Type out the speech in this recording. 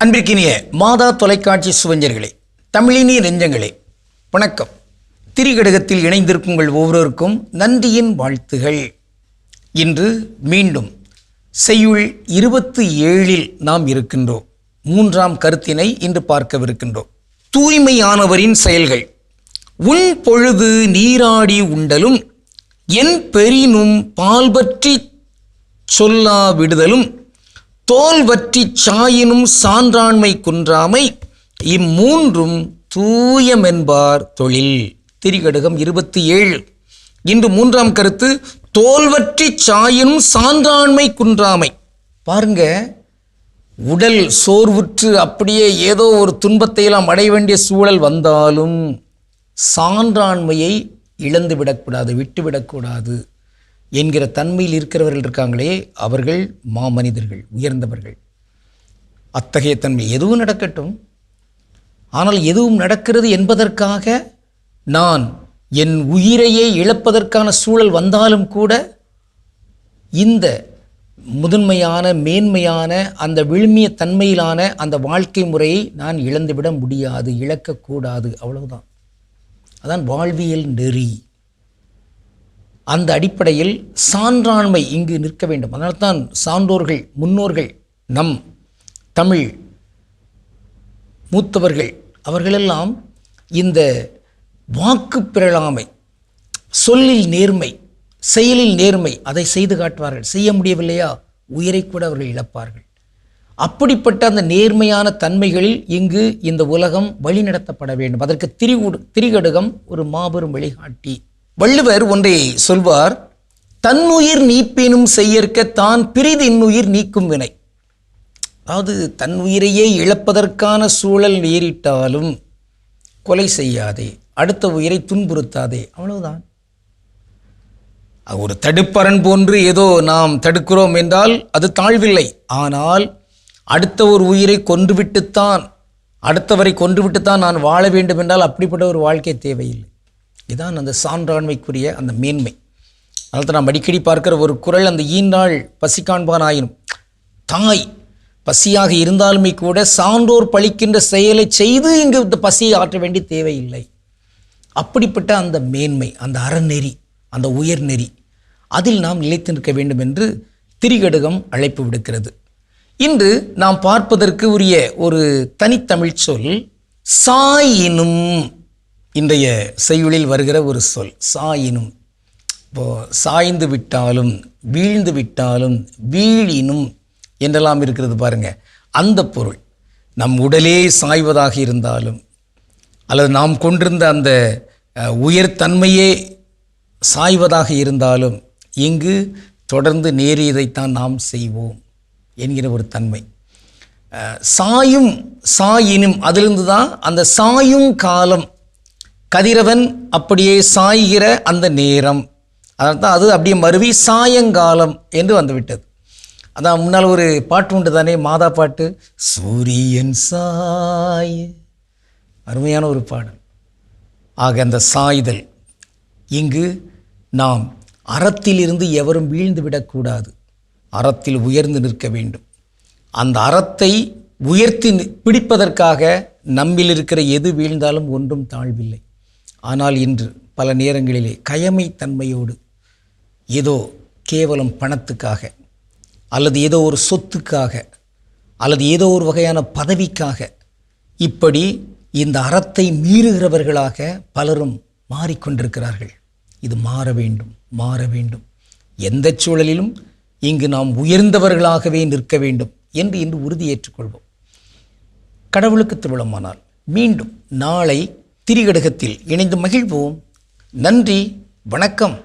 அன்பிற்கினிய மாதா தொலைக்காட்சி சுவஞ்சர்களே, தமிழினிய நெஞ்சங்களே, வணக்கம். திரிகடுகத்தில் இணைந்திருக்கும் உங்கள் ஒவ்வொருவருக்கும் நன்றியின் வாழ்த்துகள். இன்று மீண்டும் செய்யுள் 27 நாம் இருக்கின்றோம். 3ஆம் கருத்தினை இன்று பார்க்கவிருக்கின்றோம். தூய்மையானவரின் செயல்கள். உன் பொழுது நீராடி உண்டலும் என் பெரினும் பால் பற்றி சொல்லா விடுதலும் தோல் வற்றி சாயினும் சான்றாண்மை குன்றாமை இம்மூன்றும் தூயமென்பார் தொழில். திரிகடுகம் 27. இன்று 3ஆம் கருத்து, தோல் வற்றி சாயினும் சான்றாண்மை குன்றாமை. பாருங்க, உடல் சோர்வுற்று அப்படியே ஏதோ ஒரு துன்பத்தை எல்லாம் அடைய வேண்டிய சூழல் வந்தாலும் சான்றாண்மையை இழந்து விடக்கூடாது, விட்டுவிடக்கூடாது என்கிற தன்மையில் இருக்கிறவர்கள் இருக்காங்களே, அவர்கள் மாமனிதர்கள், உயர்ந்தவர்கள். அத்தகைய தன்மை எதுவும் நடக்கட்டும், ஆனால் எதுவும் நடக்கிறது என்பதற்காக நான் என் உயிரையே இழப்பதற்கான சூழல் வந்தாலும் கூட இந்த முதன்மையான மேன்மையான அந்த விழுமிய தன்மையிலான அந்த வாழ்க்கை முறையை நான் இழந்துவிட முடியாது, இழக்கக்கூடாது. அவ்வளவுதான். அதான் வாழ்வியல் நெறி. அந்த அடிப்படையில் சான்றாண்மை இங்கு நிற்க வேண்டும். அதனால்தான் சான்றோர்கள், முன்னோர்கள், நம் தமிழ் மூத்தவர்கள் அவர்களெல்லாம் இந்த வாக்கு பிறழாமை, சொல்லில் நேர்மை, செயலில் நேர்மை, அதை செய்து காட்டுவார்கள். செய்ய முடியவில்லையா, உயிரை கூட அவர்கள் இழப்பார்கள். அப்படிப்பட்ட அந்த நேர்மையான தன்மைகளில் இங்கு இந்த உலகம் வழிநடத்தப்பட வேண்டும். அதற்கு திரிகடுகம் ஒரு மாபெரும் வழிகாட்டி. வள்ளுவர் ஒன்றை சொல்வார், தன்னுயிர் நீப்பினும் செய்யற்க தான் பிறிதின்னுயிர் நீக்கும் வினை. அதாவது தன் உயிரையே இழப்பதற்கான சூழல் நேரிட்டாலும் கொலை செய்யாதே, அடுத்த உயிரை துன்புறுத்தாதே. அவ்வளவுதான். ஒரு தடுப்பரண் போன்று ஏதோ நாம் தடுக்கிறோம் என்றால் அது தாழ்வில்லை. ஆனால் அடுத்த ஒரு உயிரை கொன்றுவிட்டுத்தான், அடுத்தவரை கொன்றுவிட்டுத்தான் நான் வாழ வேண்டும் என்றால் அப்படிப்பட்ட ஒரு வாழ்க்கை தேவையில்லை. இதுதான் அந்த சான்றாண்மைக்குரிய அந்த மேன்மை. அதனால தான் நாம் அடிக்கடி பார்க்கிற ஒரு குறள், அந்த ஈண்டாள் பசி காண்பான் ஆயினும். தாய் பசியாக இருந்தாலுமே கூட சான்றோர் பழிக்கின்ற செயலை செய்து இங்கு இந்த பசியை ஆற்ற வேண்டிய தேவையில்லை. அப்படிப்பட்ட அந்த மேன்மை, அந்த அறநெறி, அந்த உயர்நெறி, அதில் நாம் நிலைத்து நிற்க வேண்டும் என்று திரிகடுகம் அழைப்பு விடுக்கிறது. இன்று நாம் பார்ப்பதற்கு உரிய ஒரு தனித்தமிழ் சொல் சாயினும். இன்றைய செய்யுளில் வருகிற ஒரு சொல் சாயினும். இப்போது சாய்ந்து விட்டாலும், வீழ்ந்து விட்டாலும், வீழினும் என்றெல்லாம் இருக்கிறது பாருங்க. அந்த பொருள் நம் உடலே சாய்வதாக இருந்தாலும், அல்லது நாம் கொண்டிருந்த அந்த உயர்தன்மையே சாய்வதாக இருந்தாலும், இங்கு தொடர்ந்து நேரியதைத்தான் நாம் செய்வோம் என்கிற ஒரு தன்மை. சாயும் சாயினும், அதிலிருந்து தான் அந்த சாயும் காலம், கதிரவன் அப்படியே சாய்கிற அந்த நேரம், அதான் அது அப்படியே மருவி சாயங்காலம் என்று வந்துவிட்டது. அதான் முன்னால் ஒரு பாட்டு உண்டு தானே, மாதா பாட்டு, சூரியன் சாய். அருமையான ஒரு பாடல். ஆக அந்த சாய்தல், இங்கு நாம் அறத்திலிருந்து எவரும் வீழ்ந்து விடக்கூடாது, அறத்தில் உயர்ந்து நிற்க வேண்டும். அந்த அறத்தை உயர்த்தி பிடிப்பதற்காக நம்மில் இருக்கிற எது வீழ்ந்தாலும் ஒன்றும் தாழ்வில்லை. ஆனால் இன்று பல நேரங்களிலே கயமை தன்மையோடு ஏதோ கேவலம் பணத்துக்காக, அல்லது ஏதோ ஒரு சொத்துக்காக, அல்லது ஏதோ ஒரு வகையான பதவிக்காக, இப்படி இந்த அறத்தை மீறுகிறவர்களாக பலரும் மாறிக்கொண்டிருக்கிறார்கள். இது மாற வேண்டும், மாற வேண்டும். எந்த சூழலிலும் இங்கு நாம் உயர்ந்தவர்களாகவே நிற்க வேண்டும் என்று இன்று உறுதி ஏற்றுக்கொள்வோம். கடவுளுக்கு திருவிழமானால் மீண்டும் நாளை திரிகடுகத்தில் இணைந்து மகிழ்வோம். நன்றி, வணக்கம்.